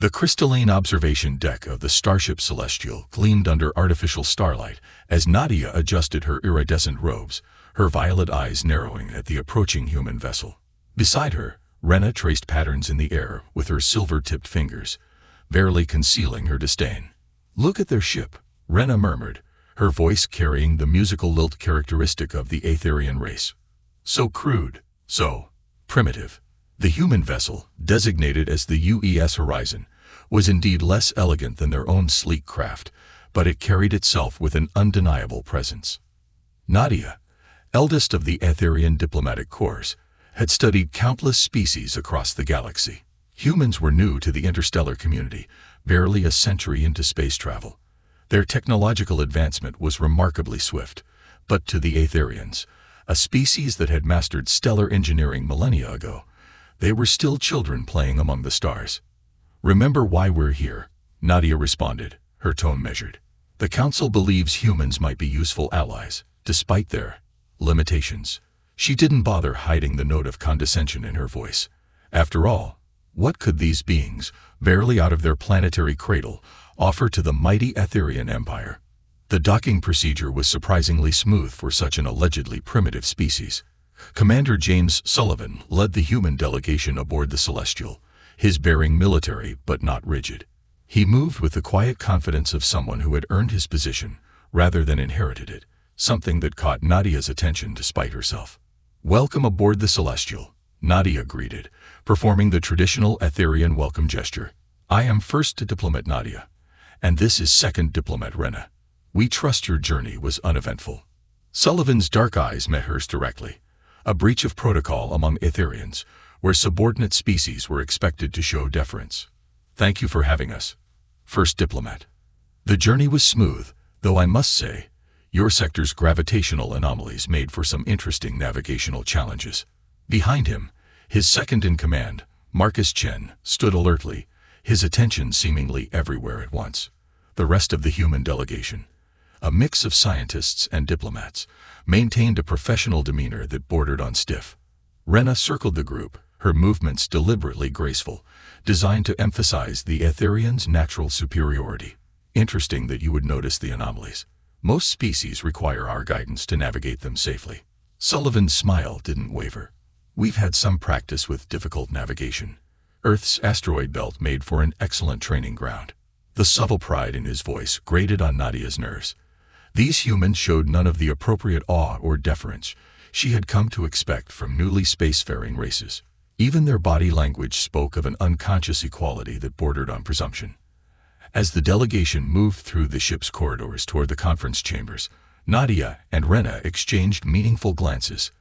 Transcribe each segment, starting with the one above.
The crystalline observation deck of the starship Celestial gleamed under artificial starlight as Nadia adjusted her iridescent robes, her violet eyes narrowing at the approaching human vessel. Beside her, Rena traced patterns in the air with her silver-tipped fingers, barely concealing her disdain. "Look at their ship," Rena murmured, her voice carrying the musical lilt characteristic of the Aetherian race. "So crude, so primitive." The human vessel, designated as the UES Horizon, was indeed less elegant than their own sleek craft, but it carried itself with an undeniable presence. Nadia, eldest of the Aetherian diplomatic corps, had studied countless species across the galaxy. Humans were new to the interstellar community, barely a century into space travel. Their technological advancement was remarkably swift, but to the Aetherians, a species that had mastered stellar engineering millennia ago, they were still children playing among the stars. "Remember why we're here," Nadia responded, her tone measured. "The Council believes humans might be useful allies, despite their limitations." She didn't bother hiding the note of condescension in her voice. After all, what could these beings, barely out of their planetary cradle, offer to the mighty Aetherian Empire? The docking procedure was surprisingly smooth for such an allegedly primitive species. Commander James Sullivan led the human delegation aboard the Celestial, his bearing military but not rigid. He moved with the quiet confidence of someone who had earned his position, rather than inherited it, something that caught Nadia's attention despite herself. "Welcome aboard the Celestial," Nadia greeted, performing the traditional Aetherian welcome gesture. "I am first diplomat Nadia, and this is second diplomat Rena. We trust your journey was uneventful." Sullivan's dark eyes met hers directly, a breach of protocol among Aetherians, where subordinate species were expected to show deference. "Thank you for having us, first diplomat. The journey was smooth, though I must say, your sector's gravitational anomalies made for some interesting navigational challenges." Behind him, his second-in-command, Marcus Chen, stood alertly, his attention seemingly everywhere at once. The rest of the human delegation, a mix of scientists and diplomats, maintained a professional demeanor that bordered on stiff. Rena circled the group, her movements deliberately graceful, designed to emphasize the Aetherians' natural superiority. "Interesting that you would notice the anomalies. Most species require our guidance to navigate them safely." Sullivan's smile didn't waver. "We've had some practice with difficult navigation. Earth's asteroid belt made for an excellent training ground." The subtle pride in his voice grated on Nadia's nerves. These humans showed none of the appropriate awe or deference she had come to expect from newly spacefaring races. Even their body language spoke of an unconscious equality that bordered on presumption. As the delegation moved through the ship's corridors toward the conference chambers, Nadia and Rena exchanged meaningful glances.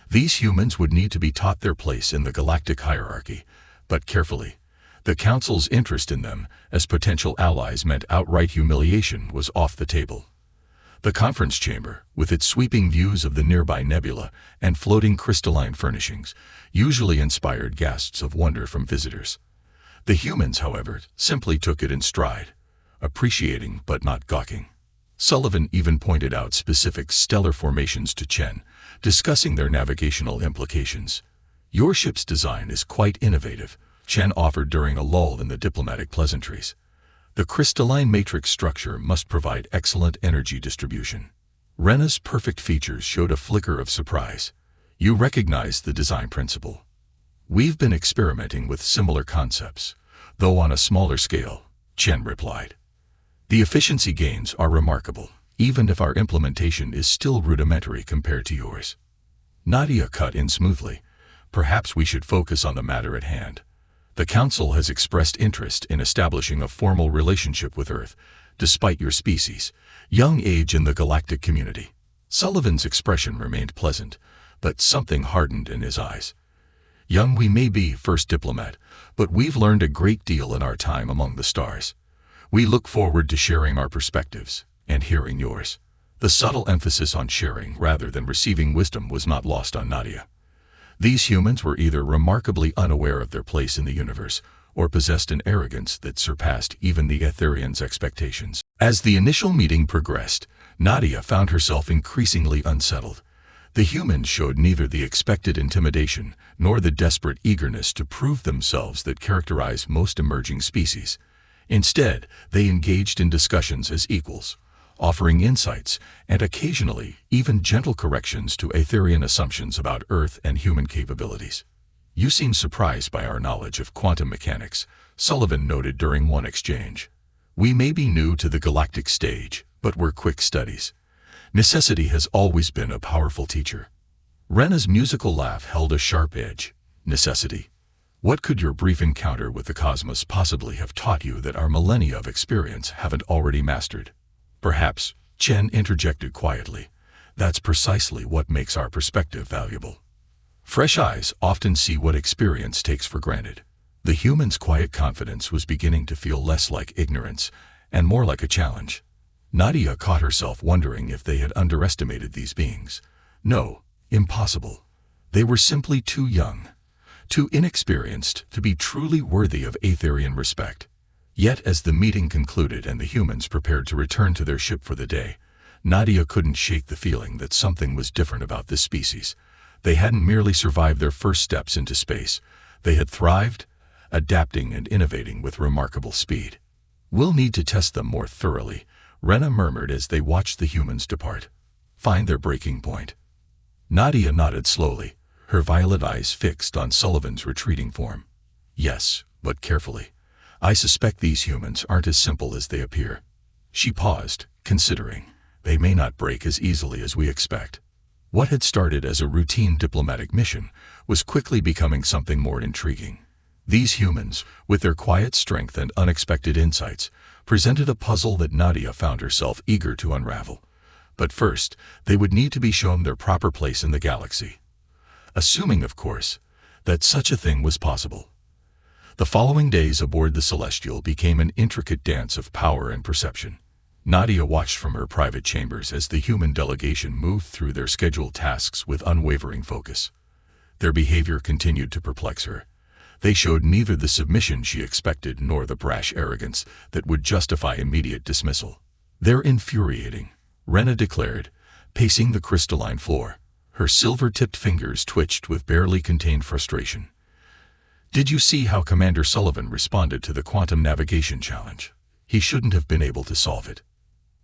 These humans would need to be taught their place in the galactic hierarchy, but carefully. The Council's interest in them as potential allies meant outright humiliation was off the table. The conference chamber, with its sweeping views of the nearby nebula and floating crystalline furnishings, usually inspired gasps of wonder from visitors. The humans, however, simply took it in stride, appreciating but not gawking. Sullivan even pointed out specific stellar formations to Chen, discussing their navigational implications. "Your ship's design is quite innovative," Chen offered during a lull in the diplomatic pleasantries. "The crystalline matrix structure must provide excellent energy distribution." Rena's perfect features showed a flicker of surprise. "You recognize the design principle." "We've been experimenting with similar concepts, though on a smaller scale," Chen replied. "The efficiency gains are remarkable, even if our implementation is still rudimentary compared to yours." Nadia cut in smoothly. "Perhaps we should focus on the matter at hand. The Council has expressed interest in establishing a formal relationship with Earth, despite your species' young age in the galactic community." Sullivan's expression remained pleasant, but something hardened in his eyes. "Young we may be, first diplomat, but we've learned a great deal in our time among the stars. We look forward to sharing our perspectives, and hearing yours." The subtle emphasis on sharing rather than receiving wisdom was not lost on Nadia. These humans were either remarkably unaware of their place in the universe, or possessed an arrogance that surpassed even the Aetherians' expectations. As the initial meeting progressed, Nadia found herself increasingly unsettled. The humans showed neither the expected intimidation nor the desperate eagerness to prove themselves that characterize most emerging species. Instead, they engaged in discussions as equals, offering insights and occasionally even gentle corrections to Aetherian assumptions about Earth and human capabilities. "You seem surprised by our knowledge of quantum mechanics," Sullivan noted during one exchange. "We may be new to the galactic stage, but we're quick studies. Necessity has always been a powerful teacher." Rena's musical laugh held a sharp edge. "Necessity? What could your brief encounter with the cosmos possibly have taught you that our millennia of experience haven't already mastered?" "Perhaps," Chen interjected quietly, "that's precisely what makes our perspective valuable. Fresh eyes often see what experience takes for granted." The human's quiet confidence was beginning to feel less like ignorance and more like a challenge. Nadia caught herself wondering if they had underestimated these beings. No, impossible. They were simply too young, too inexperienced to be truly worthy of Aetherian respect. Yet as the meeting concluded and the humans prepared to return to their ship for the day, Nadia couldn't shake the feeling that something was different about this species. They hadn't merely survived their first steps into space. They had thrived, adapting and innovating with remarkable speed. "We'll need to test them more thoroughly," Rena murmured as they watched the humans depart. "Find their breaking point." Nadia nodded slowly, her violet eyes fixed on Sullivan's retreating form. "Yes, but carefully. I suspect these humans aren't as simple as they appear." She paused, considering. "They may not break as easily as we expect." What had started as a routine diplomatic mission was quickly becoming something more intriguing. These humans, with their quiet strength and unexpected insights, presented a puzzle that Nadia found herself eager to unravel. But first, they would need to be shown their proper place in the galaxy. Assuming, of course, that such a thing was possible. The following days aboard the Celestial became an intricate dance of power and perception. Nadia watched from her private chambers as the human delegation moved through their scheduled tasks with unwavering focus. Their behavior continued to perplex her. They showed neither the submission she expected nor the brash arrogance that would justify immediate dismissal. "They're infuriating," Rena declared, pacing the crystalline floor. Her silver-tipped fingers twitched with barely contained frustration. "Did you see how Commander Sullivan responded to the quantum navigation challenge? He shouldn't have been able to solve it."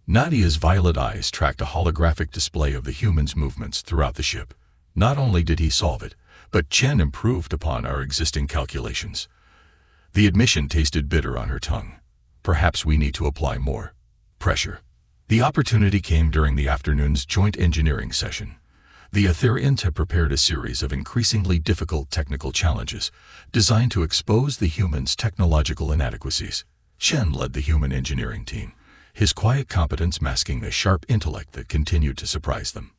Nadia's violet eyes tracked a holographic display of the human's movements throughout the ship. "Not only did he solve it, but Chen improved upon our existing calculations." The admission tasted bitter on her tongue. "Perhaps we need to apply more pressure." The opportunity came during the afternoon's joint engineering session. The Aetherians had prepared a series of increasingly difficult technical challenges designed to expose the humans' technological inadequacies. Chen led the human engineering team, his quiet competence masking the sharp intellect that continued to surprise them.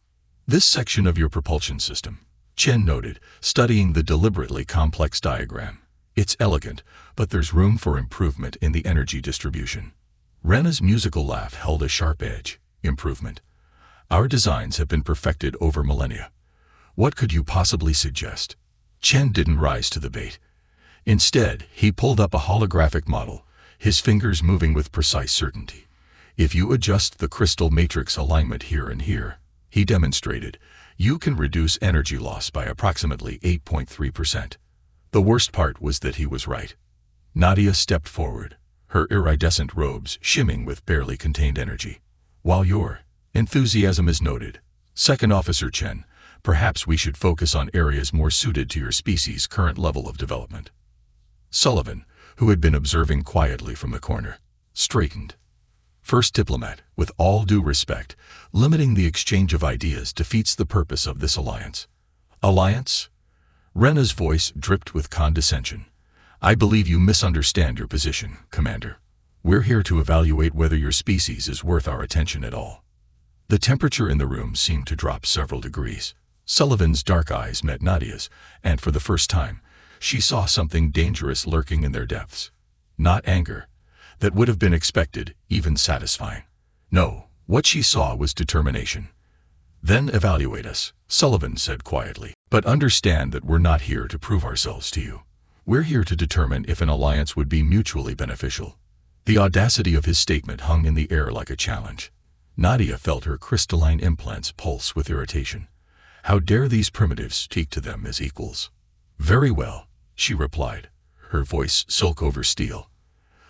"This section of your propulsion system," Chen noted, studying the deliberately complex diagram. "It's elegant, but there's room for improvement in the energy distribution." Rena's musical laugh held a sharp edge. "Improvement? Our designs have been perfected over millennia. What could you possibly suggest?" Chen didn't rise to the bait. Instead, he pulled up a holographic model, his fingers moving with precise certainty. "If you adjust the crystal matrix alignment here and here," he demonstrated, "you can reduce energy loss by approximately 8.3%. The worst part was that he was right. Nadia stepped forward, her iridescent robes shimming with barely contained energy. "While your enthusiasm is noted, Second Officer Chen, perhaps we should focus on areas more suited to your species' current level of development." Sullivan, who had been observing quietly from the corner, straightened. "First Diplomat, with all due respect, limiting the exchange of ideas defeats the purpose of this alliance." "Alliance?" Rena's voice dripped with condescension. "I believe you misunderstand your position, Commander. We're here to evaluate whether your species is worth our attention at all." The temperature in the room seemed to drop several degrees. Sullivan's dark eyes met Nadia's, and for the first time, she saw something dangerous lurking in their depths. Not anger. That would have been expected, even satisfying. No, what she saw was determination. "Then evaluate us," Sullivan said quietly. "But understand that we're not here to prove ourselves to you. We're here to determine if an alliance would be mutually beneficial." The audacity of his statement hung in the air like a challenge. Nadia felt her crystalline implants pulse with irritation. How dare these primitives speak to them as equals? Very well, she replied, her voice silk over steel.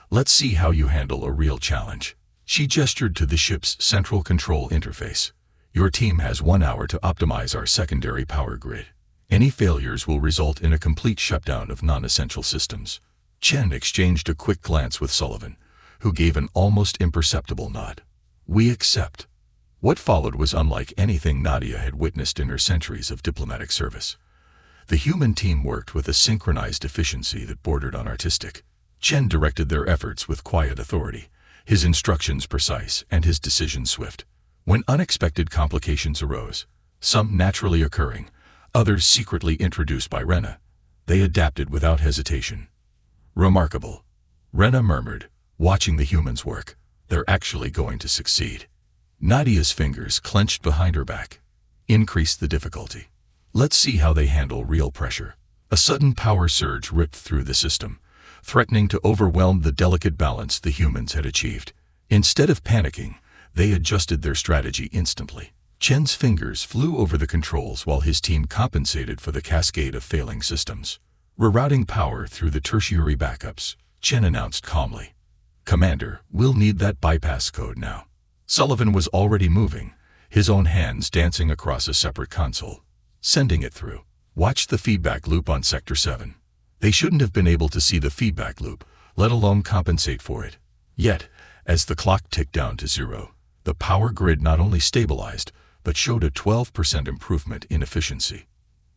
Let's see how you handle a real challenge. She gestured to the ship's central control interface. Your team has 1 hour to optimize our secondary power grid. Any failures will result in a complete shutdown of non-essential systems. Chen exchanged a quick glance with Sullivan, who gave an almost imperceptible nod. We accept. What followed was unlike anything Nadia had witnessed in her centuries of diplomatic service. The human team worked with a synchronized efficiency that bordered on artistic. Chen directed their efforts with quiet authority, his instructions precise and his decisions swift. When unexpected complications arose, some naturally occurring, others secretly introduced by Rena, they adapted without hesitation. Remarkable, Rena murmured, watching the humans work. They're actually going to succeed. Nadia's fingers clenched behind her back. Increase the difficulty. Let's see how they handle real pressure. A sudden power surge ripped through the system, threatening to overwhelm the delicate balance the humans had achieved. Instead of panicking, they adjusted their strategy instantly. Chen's fingers flew over the controls while his team compensated for the cascade of failing systems. Rerouting power through the tertiary backups, Chen announced calmly. Commander, we'll need that bypass code now. Sullivan was already moving, his own hands dancing across a separate console. Sending it through. Watch the feedback loop on Sector 7. They shouldn't have been able to see the feedback loop, let alone compensate for it. Yet, as the clock ticked down to 0, the power grid not only stabilized, but showed a 12% improvement in efficiency.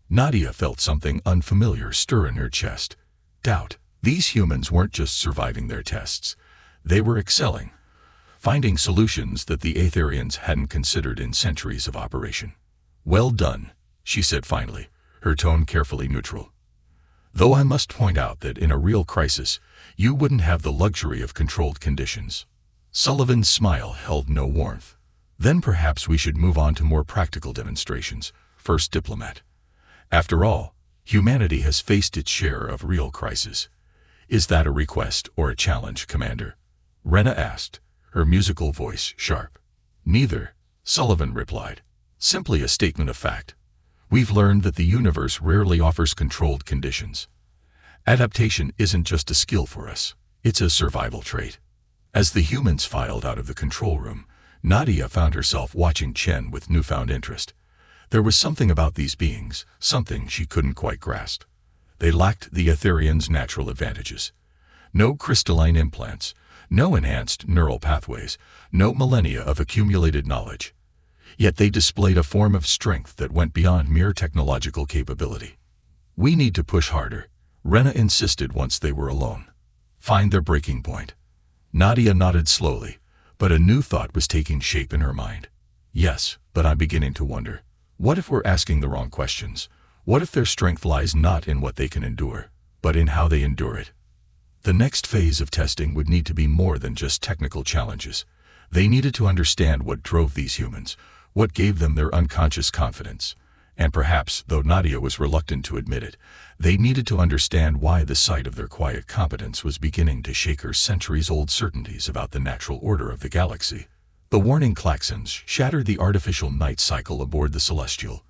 Nadia felt something unfamiliar stir in her chest. Doubt. These humans weren't just surviving their tests. They were excelling, finding solutions that the Aetherians hadn't considered in centuries of operation. Well done, she said finally, her tone carefully neutral. Though I must point out that in a real crisis, you wouldn't have the luxury of controlled conditions. Sullivan's smile held no warmth. Then perhaps we should move on to more practical demonstrations. First, diplomat. After all, humanity has faced its share of real crises. Is that a request or a challenge, Commander? Rena asked, her musical voice sharp. Neither, Sullivan replied. Simply a statement of fact. We've learned that the universe rarely offers controlled conditions. Adaptation isn't just a skill for us, it's a survival trait. As the humans filed out of the control room, Nadia found herself watching Chen with newfound interest. There was something about these beings, something she couldn't quite grasp. They lacked the Aetherians' natural advantages. No crystalline implants, no enhanced neural pathways, no millennia of accumulated knowledge. Yet they displayed a form of strength that went beyond mere technological capability. We need to push harder, Rena insisted once they were alone. Find their breaking point. Nadia nodded slowly, but a new thought was taking shape in her mind. Yes, but I'm beginning to wonder. What if we're asking the wrong questions? What if their strength lies not in what they can endure, but in how they endure it? The next phase of testing would need to be more than just technical challenges. They needed to understand what drove these humans, what gave them their unconscious confidence. And perhaps, though Nadia was reluctant to admit it, they needed to understand why the sight of their quiet competence was beginning to shake her centuries-old certainties about the natural order of the galaxy. The warning klaxons shattered the artificial night cycle aboard the Celestial,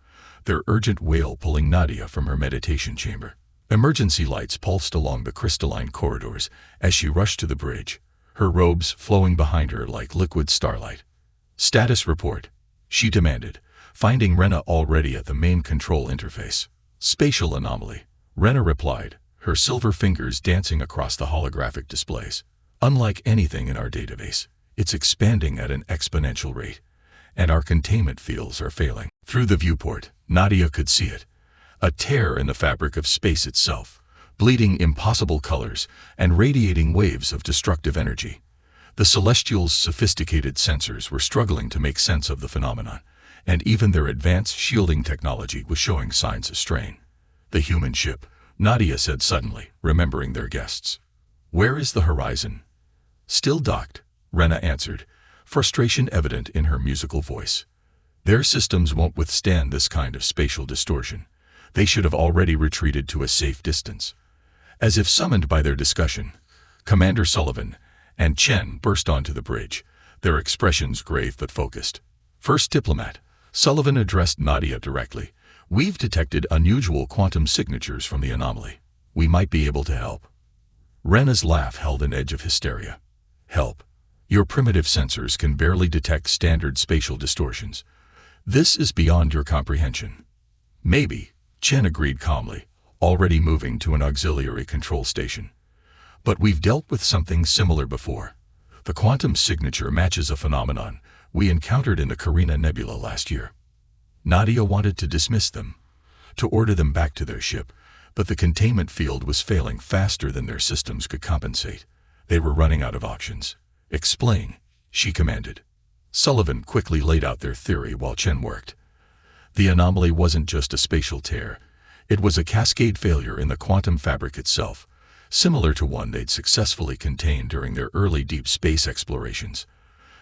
their urgent wail pulling Nadia from her meditation chamber. Emergency lights pulsed along the crystalline corridors as she rushed to the bridge, her robes flowing behind her like liquid starlight. Status report, she demanded, finding Rena already at the main control interface. Spatial anomaly, Rena replied, her silver fingers dancing across the holographic displays. Unlike anything in our database, it's expanding at an exponential rate, and our containment fields are failing. Through the viewport, Nadia could see it. A tear in the fabric of space itself, bleeding impossible colors and radiating waves of destructive energy. The Celestials' sophisticated sensors were struggling to make sense of the phenomenon, and even their advanced shielding technology was showing signs of strain. The human ship, Nadia said suddenly, remembering their guests. Where is the horizon? Still docked, Rena answered, frustration evident in her musical voice. Their systems won't withstand this kind of spatial distortion. They should have already retreated to a safe distance. As if summoned by their discussion, Commander Sullivan and Chen burst onto the bridge, their expressions grave but focused. First diplomat, Sullivan addressed Nadia directly. "We've detected unusual quantum signatures from the anomaly. We might be able to help." Rena's laugh held an edge of hysteria. "Help? Your primitive sensors can barely detect standard spatial distortions. This is beyond your comprehension." "Maybe," Chen agreed calmly, already moving to an auxiliary control station. "But we've dealt with something similar before. The quantum signature matches a phenomenon we encountered in the Carina Nebula last year." Nadia wanted to dismiss them, to order them back to their ship, but the containment field was failing faster than their systems could compensate. They were running out of options. "Explain," she commanded. Sullivan quickly laid out their theory while Chen worked. The anomaly wasn't just a spatial tear. It was a cascade failure in the quantum fabric itself, similar to one they'd successfully contained during their early deep space explorations.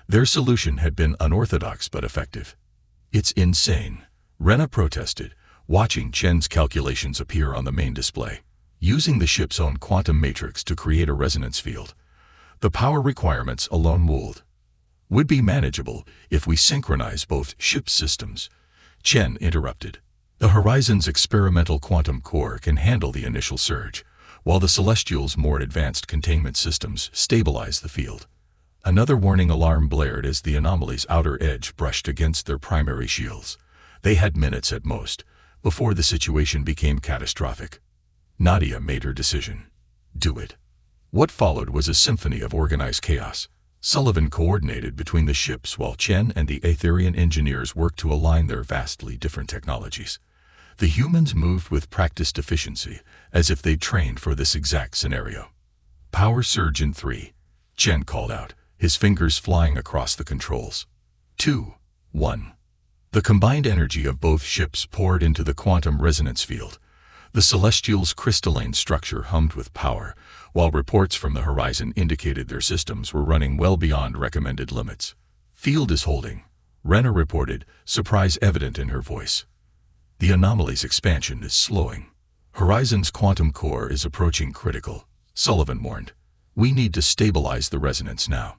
Their solution had been unorthodox but effective. "It's insane," Rena protested, watching Chen's calculations appear on the main display. "Using the ship's own quantum matrix to create a resonance field. The power requirements alone would be manageable if we synchronize both ship systems." Chen interrupted. "The Horizon's experimental quantum core can handle the initial surge, while the Celestial's more advanced containment systems stabilize the field." Another warning alarm blared as the anomaly's outer edge brushed against their primary shields. They had minutes at most before the situation became catastrophic. Nadia made her decision. Do it. What followed was a symphony of organized chaos. Sullivan coordinated between the ships while Chen and the Aetherian engineers worked to align their vastly different technologies. The humans moved with practiced efficiency, as if they'd trained for this exact scenario. "Power surge in 3, Chen called out, his fingers flying across the controls. 2, 1. The combined energy of both ships poured into the quantum resonance field. The Celestial's crystalline structure hummed with power, while reports from the Horizon indicated their systems were running well beyond recommended limits. "Field is holding," Rena reported, surprise evident in her voice. "The anomaly's expansion is slowing. Horizon's quantum core is approaching critical," Sullivan warned. "We need to stabilize the resonance now."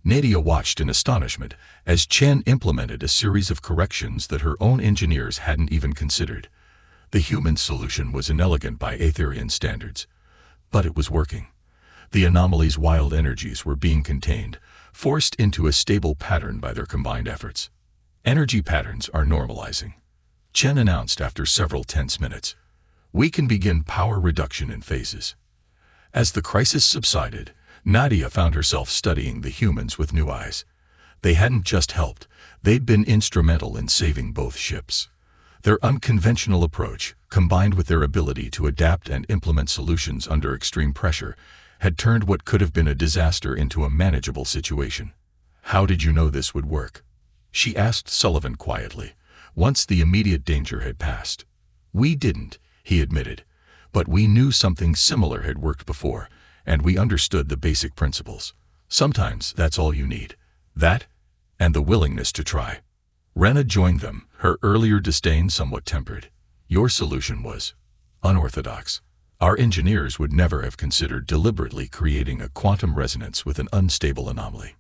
Nadia watched in astonishment as Chen implemented a series of corrections that her own engineers hadn't even considered. The human solution was inelegant by Aetherian standards, but it was working. The anomaly's wild energies were being contained, forced into a stable pattern by their combined efforts. "Energy patterns are normalizing," Chen announced after several tense minutes. "We can begin power reduction in phases." As the crisis subsided, Nadia found herself studying the humans with new eyes. They hadn't just helped, they'd been instrumental in saving both ships. Their unconventional approach, combined with their ability to adapt and implement solutions under extreme pressure, had turned what could have been a disaster into a manageable situation. "How did you know this would work?" she asked Sullivan quietly, once the immediate danger had passed. "We didn't," he admitted, "but we knew something similar had worked before, and we understood the basic principles. Sometimes that's all you need. That, and the willingness to try." Rena joined them, her earlier disdain somewhat tempered. "Your solution was unorthodox. Our engineers would never have considered deliberately creating a quantum resonance with an unstable anomaly."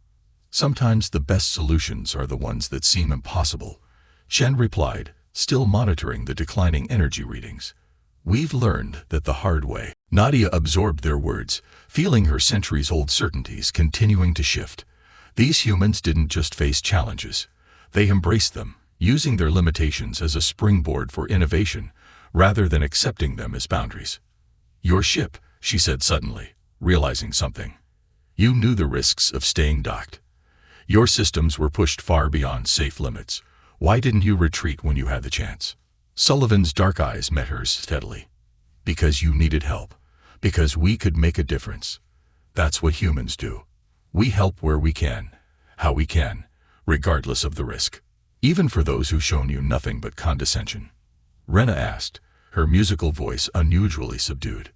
"Sometimes the best solutions are the ones that seem impossible," Chen replied, still monitoring the declining energy readings. "We've learned that the hard way." Nadia absorbed their words, feeling her centuries-old certainties continuing to shift. These humans didn't just face challenges. They embraced them, using their limitations as a springboard for innovation, rather than accepting them as boundaries. "Your ship," she said suddenly, realizing something. "You knew the risks of staying docked. Your systems were pushed far beyond safe limits. Why didn't you retreat when you had the chance?" Sullivan's dark eyes met hers steadily. "Because you needed help. Because we could make a difference. That's what humans do. We help where we can, how we can, regardless of the risk. Even for those who've shown you nothing but condescension." Rena asked, her musical voice unusually subdued.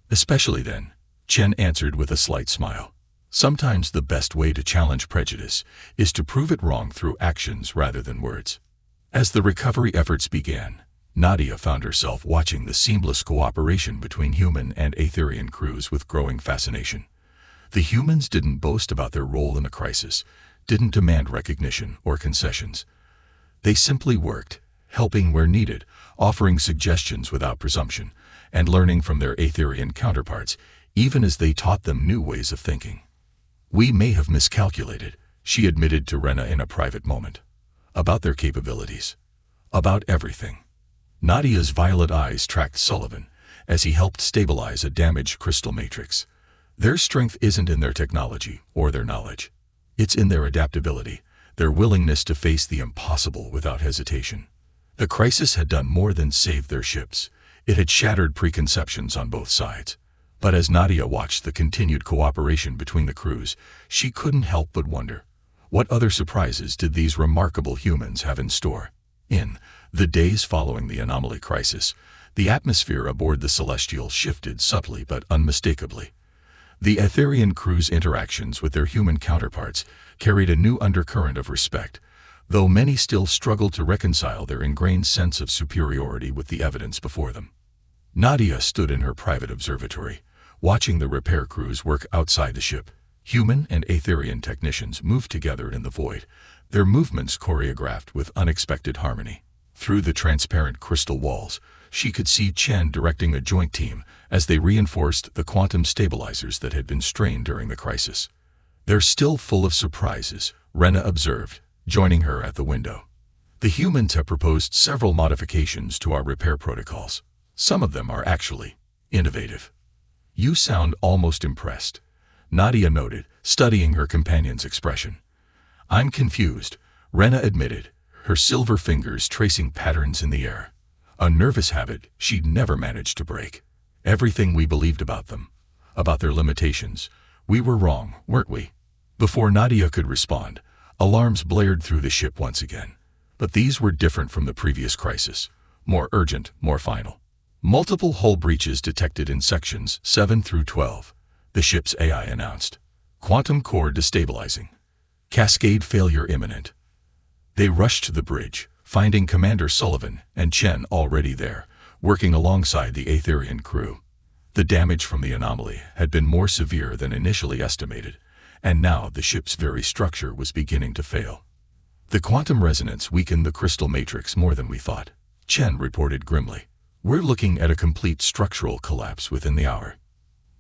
"Especially then," Chen answered with a slight smile. "Sometimes the best way to challenge prejudice is to prove it wrong through actions rather than words." As the recovery efforts began, Nadia found herself watching the seamless cooperation between human and Aetherian crews with growing fascination. The humans didn't boast about their role in the crisis, didn't demand recognition or concessions. They simply worked, helping where needed, offering suggestions without presumption, and learning from their Aetherian counterparts, even as they taught them new ways of thinking. "We may have miscalculated," she admitted to Rena in a private moment. "About their capabilities. About everything." Nadia's violet eyes tracked Sullivan as he helped stabilize a damaged crystal matrix. "Their strength isn't in their technology or their knowledge. It's in their adaptability, their willingness to face the impossible without hesitation." The crisis had done more than save their ships. It had shattered preconceptions on both sides. But as Nadia watched the continued cooperation between the crews, she couldn't help but wonder, what other surprises did these remarkable humans have in store? In the days following the anomaly crisis, the atmosphere aboard the Celestial shifted subtly but unmistakably. The Aetherian crew's interactions with their human counterparts carried a new undercurrent of respect, though many still struggled to reconcile their ingrained sense of superiority with the evidence before them. Nadia stood in her private observatory, watching the repair crews work outside the ship. Human and Aetherian technicians moved together in the void, their movements choreographed with unexpected harmony. Through the transparent crystal walls, she could see Chen directing a joint team as they reinforced the quantum stabilizers that had been strained during the crisis. "They're still full of surprises," Rena observed, joining her at the window. "The humans have proposed several modifications to our repair protocols. Some of them are actually innovative." "You sound almost impressed," Nadia noted, studying her companion's expression. "I'm confused," Rena admitted, her silver fingers tracing patterns in the air. A nervous habit she'd never managed to break. "Everything we believed about them, about their limitations, we were wrong, weren't we?" Before Nadia could respond, alarms blared through the ship once again. But these were different from the previous crisis, more urgent, more final. Multiple hull breaches detected in sections 7 through 12, the ship's AI announced. "Quantum core destabilizing. Cascade failure imminent." They rushed to the bridge, finding Commander Sullivan and Chen already there, working alongside the Aetherian crew. The damage from the anomaly had been more severe than initially estimated, and now the ship's very structure was beginning to fail. "The quantum resonance weakened the crystal matrix more than we thought," Chen reported grimly. "We're looking at a complete structural collapse within the hour."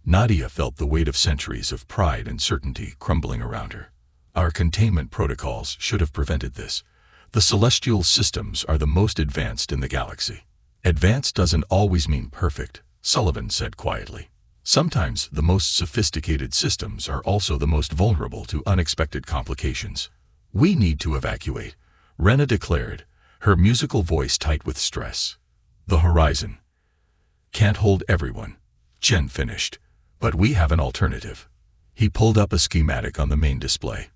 Nadia felt the weight of centuries of pride and certainty crumbling around her. "Our containment protocols should have prevented this. The celestial systems are the most advanced in the galaxy." "Advanced doesn't always mean perfect," Sullivan said quietly. "Sometimes the most sophisticated systems are also the most vulnerable to unexpected complications." "We need to evacuate," Rena declared, her musical voice tight with stress. "The horizon can't hold everyone," Chen finished. "But we have an alternative." He pulled up a schematic on the main display.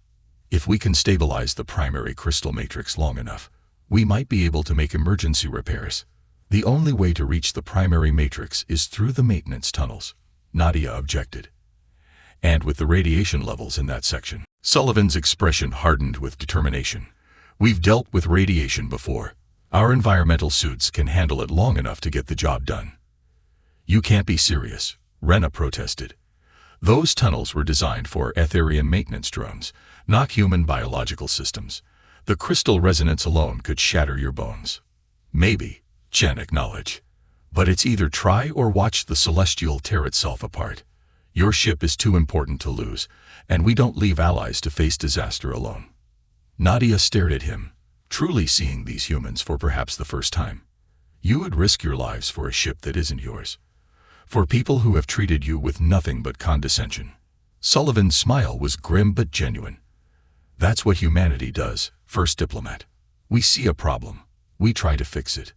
"If we can stabilize the primary crystal matrix long enough, we might be able to make emergency repairs. The only way to reach the primary matrix is through the maintenance tunnels," Nadia objected. "And with the radiation levels in that section," Sullivan's expression hardened with determination. "We've dealt with radiation before. Our environmental suits can handle it long enough to get the job done." "You can't be serious," Rena protested. "Those tunnels were designed for Aetherian maintenance drones, not human biological systems. The crystal resonance alone could shatter your bones." "Maybe," Chen acknowledged. "But it's either try or watch the Celestial tear itself apart. Your ship is too important to lose, and we don't leave allies to face disaster alone." Nadia stared at him, truly seeing these humans for perhaps the first time. "You would risk your lives for a ship that isn't yours? For people who have treated you with nothing but condescension?" Sullivan's smile was grim but genuine. "That's what humanity does, First Diplomat. We see a problem. We try to fix it.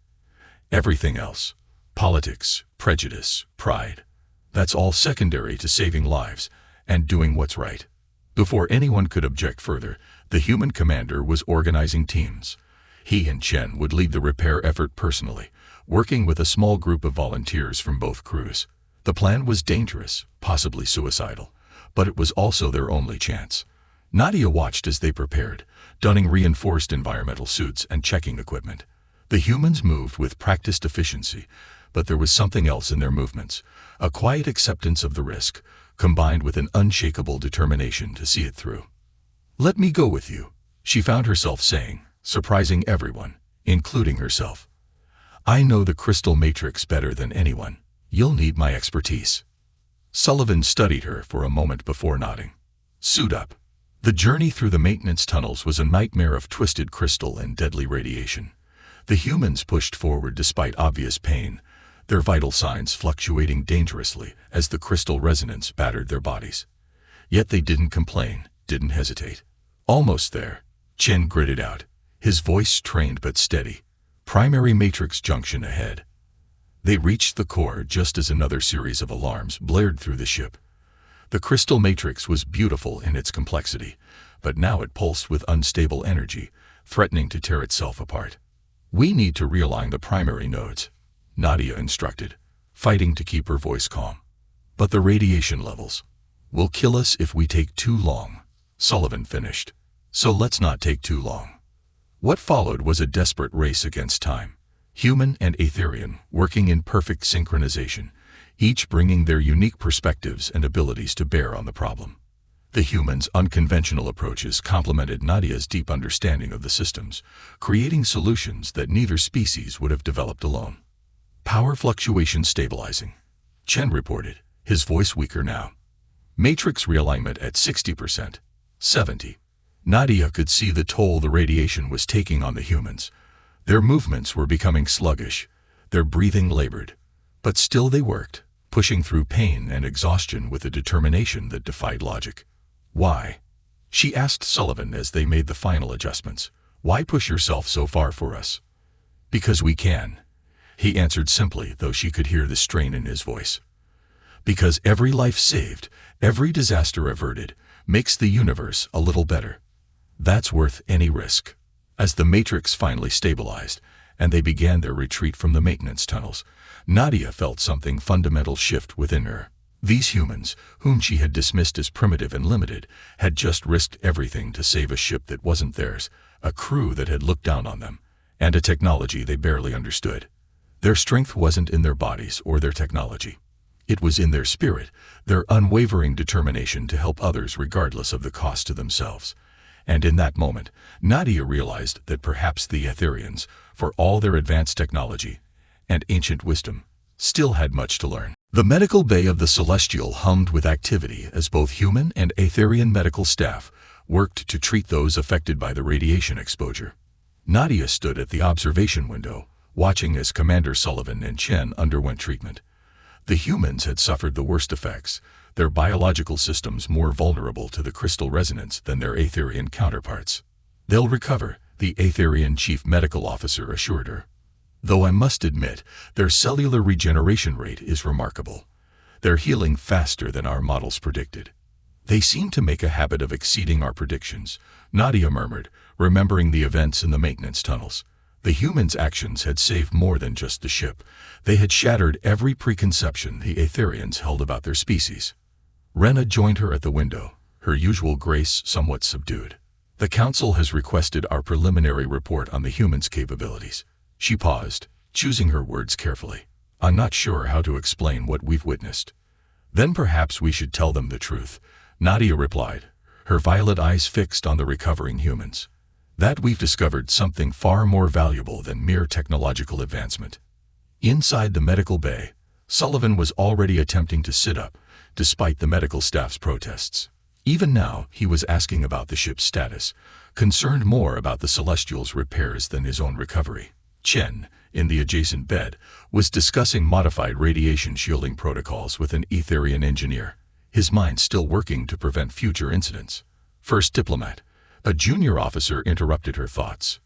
Everything else, politics, prejudice, pride, that's all secondary to saving lives and doing what's right." Before anyone could object further, the human commander was organizing teams. He and Chen would lead the repair effort personally, working with a small group of volunteers from both crews. The plan was dangerous, possibly suicidal, but it was also their only chance. Nadia watched as they prepared, donning reinforced environmental suits and checking equipment. The humans moved with practiced efficiency, but there was something else in their movements, a quiet acceptance of the risk, combined with an unshakable determination to see it through. "Let me go with you," she found herself saying, surprising everyone, including herself. "I know the crystal matrix better than anyone. You'll need my expertise." Sullivan studied her for a moment before nodding. "Suit up." The journey through the maintenance tunnels was a nightmare of twisted crystal and deadly radiation. The humans pushed forward despite obvious pain, their vital signs fluctuating dangerously as the crystal resonance battered their bodies. Yet they didn't complain, didn't hesitate. "Almost there," Chen gritted out, his voice trained but steady. "Primary matrix junction ahead." They reached the core just as another series of alarms blared through the ship. The crystal matrix was beautiful in its complexity, but now it pulsed with unstable energy, threatening to tear itself apart. "We need to realign the primary nodes," Nadia instructed, fighting to keep her voice calm. "But the radiation levels will kill us if we take too long," Sullivan finished. "So let's not take too long." What followed was a desperate race against time. Human and Aetherian working in perfect synchronization, each bringing their unique perspectives and abilities to bear on the problem. The humans' unconventional approaches complemented Nadia's deep understanding of the systems, creating solutions that neither species would have developed alone. "Power fluctuation stabilizing," Chen reported, his voice weaker now. "Matrix realignment at 60%, 70%. Nadia could see the toll the radiation was taking on the humans. Their movements were becoming sluggish, their breathing labored. But still they worked, pushing through pain and exhaustion with a determination that defied logic. "Why?" she asked Sullivan as they made the final adjustments. "Why push yourself so far for us?" "Because we can," he answered simply, though she could hear the strain in his voice. "Because every life saved, every disaster averted, makes the universe a little better. That's worth any risk." As the matrix finally stabilized, and they began their retreat from the maintenance tunnels, Nadia felt something fundamental shift within her. These humans, whom she had dismissed as primitive and limited, had just risked everything to save a ship that wasn't theirs, a crew that had looked down on them, and a technology they barely understood. Their strength wasn't in their bodies or their technology. It was in their spirit, their unwavering determination to help others regardless of the cost to themselves. And in that moment, Nadia realized that perhaps the Aetherians, for all their advanced technology and ancient wisdom, still had much to learn. The medical bay of the Celestial hummed with activity as both human and Aetherian medical staff worked to treat those affected by the radiation exposure. Nadia stood at the observation window, watching as Commander Sullivan and Chen underwent treatment. The humans had suffered the worst effects, their biological systems more vulnerable to the crystal resonance than their Aetherian counterparts. "They'll recover," the Aetherian chief medical officer assured her. "Though I must admit, their cellular regeneration rate is remarkable. They're healing faster than our models predicted." "They seem to make a habit of exceeding our predictions," Nadia murmured, remembering the events in the maintenance tunnels. The humans' actions had saved more than just the ship. They had shattered every preconception the Aetherians held about their species. Rena joined her at the window, her usual grace somewhat subdued. "The Council has requested our preliminary report on the humans' capabilities." She paused, choosing her words carefully. "I'm not sure how to explain what we've witnessed." "Then perhaps we should tell them the truth," Nadia replied, her violet eyes fixed on the recovering humans. "That we've discovered something far more valuable than mere technological advancement." Inside the medical bay, Sullivan was already attempting to sit up, despite the medical staff's protests. Even now, he was asking about the ship's status, concerned more about the Celestial's repairs than his own recovery. Chen, in the adjacent bed, was discussing modified radiation shielding protocols with an Aetherian engineer, his mind still working to prevent future incidents. First Diplomat, a junior officer, interrupted her thoughts.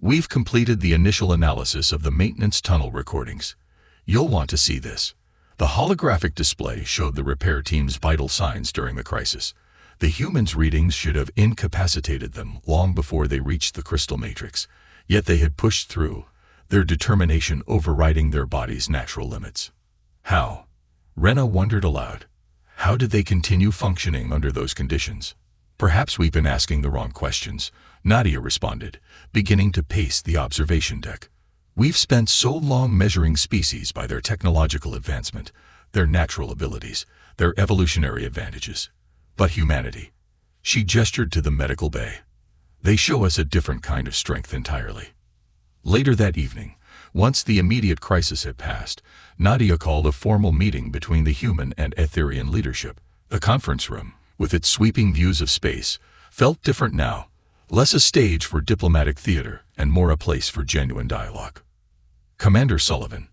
"We've completed the initial analysis of the maintenance tunnel recordings. You'll want to see this." The holographic display showed the repair team's vital signs during the crisis. The humans' readings should have incapacitated them long before they reached the crystal matrix, yet they had pushed through, their determination overriding their body's natural limits. How? Rena wondered aloud. How did they continue functioning under those conditions? "Perhaps we've been asking the wrong questions," Nadia responded, beginning to pace the observation deck. "We've spent so long measuring species by their technological advancement, their natural abilities, their evolutionary advantages. But humanity." She gestured to the medical bay. They show us a different kind of strength entirely. Later that evening, once the immediate crisis had passed, Nadia called a formal meeting between the human and Etherian leadership. The conference room, with its sweeping views of space, felt different now, less a stage for diplomatic theater and more a place for genuine dialogue. "Commander Sullivan,"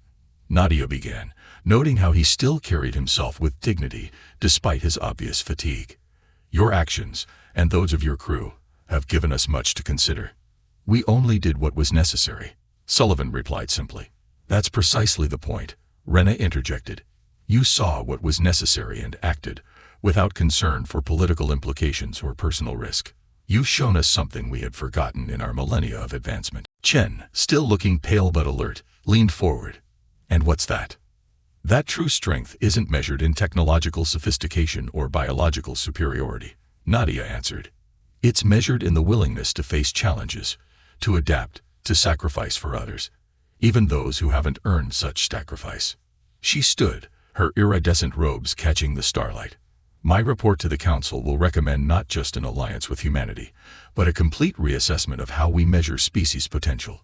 Nadia began, noting how he still carried himself with dignity despite his obvious fatigue. "Your actions, and those of your crew, have given us much to consider." "We only did what was necessary," Sullivan replied simply. "That's precisely the point," Rena interjected. "You saw what was necessary and acted, without concern for political implications or personal risk. You've shown us something we had forgotten in our millennia of advancement." Chen, still looking pale but alert, leaned forward. "And what's that?" "That true strength isn't measured in technological sophistication or biological superiority," Nadia answered. "It's measured in the willingness to face challenges, to adapt, to sacrifice for others, even those who haven't earned such sacrifice." She stood, her iridescent robes catching the starlight. "My report to the Council will recommend not just an alliance with humanity, but a complete reassessment of how we measure species potential.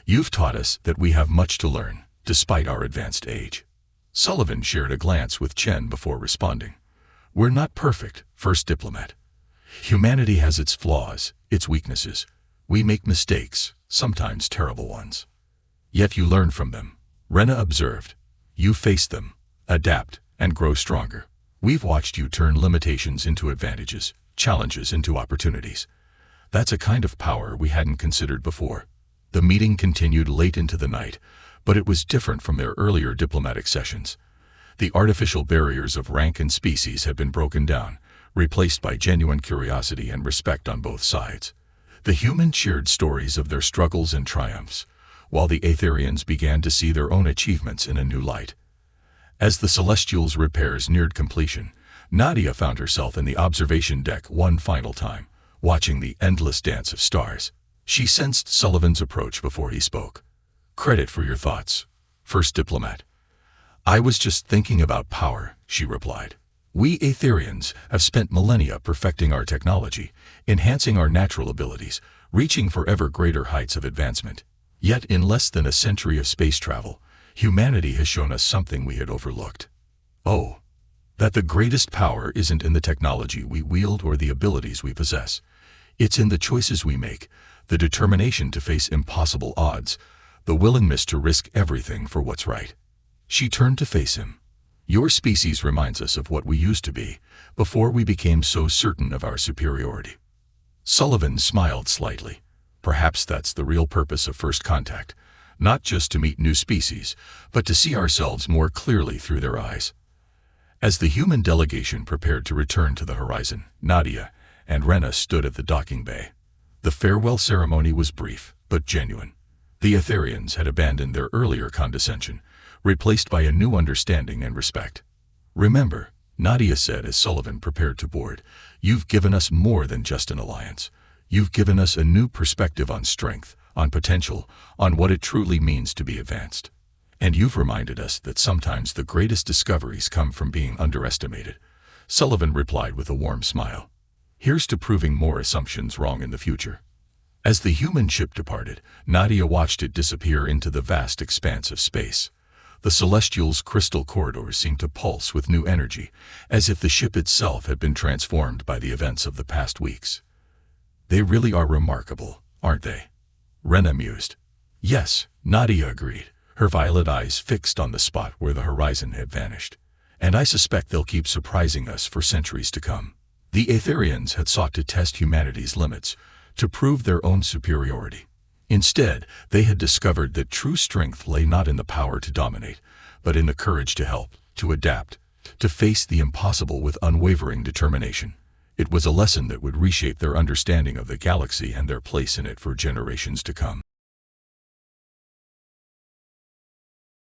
You've taught us that we have much to learn, despite our advanced age." Sullivan shared a glance with Chen before responding. "We're not perfect, First Diplomat. Humanity has its flaws, its weaknesses. We make mistakes, sometimes terrible ones. Yet you learn from them," Rena observed. "You face them, adapt, and grow stronger. We've watched you turn limitations into advantages, challenges into opportunities. That's a kind of power we hadn't considered before." The meeting continued late into the night, but it was different from their earlier diplomatic sessions. The artificial barriers of rank and species had been broken down, replaced by genuine curiosity and respect on both sides. The humans shared stories of their struggles and triumphs, while the Aetherians began to see their own achievements in a new light. As the Celestials' repairs neared completion, Nadia found herself in the observation deck one final time, watching the endless dance of stars. She sensed Sullivan's approach before he spoke. "Credit for your thoughts, First Diplomat." "I was just thinking about power," she replied. "We Aetherians have spent millennia perfecting our technology, enhancing our natural abilities, reaching for ever greater heights of advancement. Yet in less than a century of space travel, humanity has shown us something we had overlooked. Oh, that the greatest power isn't in the technology we wield or the abilities we possess. It's in the choices we make, the determination to face impossible odds, the willingness to risk everything for what's right." She turned to face him. "Your species reminds us of what we used to be, before we became so certain of our superiority." Sullivan smiled slightly. "Perhaps that's the real purpose of first contact, not just to meet new species, but to see ourselves more clearly through their eyes." As the human delegation prepared to return to the horizon, Nadia and Rena stood at the docking bay. The farewell ceremony was brief, but genuine. The Aetherians had abandoned their earlier condescension, replaced by a new understanding and respect. "Remember," Nadia said as Sullivan prepared to board, "you've given us more than just an alliance. You've given us a new perspective on strength, on potential, on what it truly means to be advanced. And you've reminded us that sometimes the greatest discoveries come from being underestimated." Sullivan replied with a warm smile. "Here's to proving more assumptions wrong in the future." As the human ship departed, Nadia watched it disappear into the vast expanse of space. The Celestials' crystal corridors seemed to pulse with new energy, as if the ship itself had been transformed by the events of the past weeks. "They really are remarkable, aren't they?" Rena mused. "Yes," Nadia agreed, her violet eyes fixed on the spot where the horizon had vanished. "And I suspect they'll keep surprising us for centuries to come." The Aetherians had sought to test humanity's limits, to prove their own superiority. Instead, they had discovered that true strength lay not in the power to dominate, but in the courage to help, to adapt, to face the impossible with unwavering determination. It was a lesson that would reshape their understanding of the galaxy and their place in it for generations to come.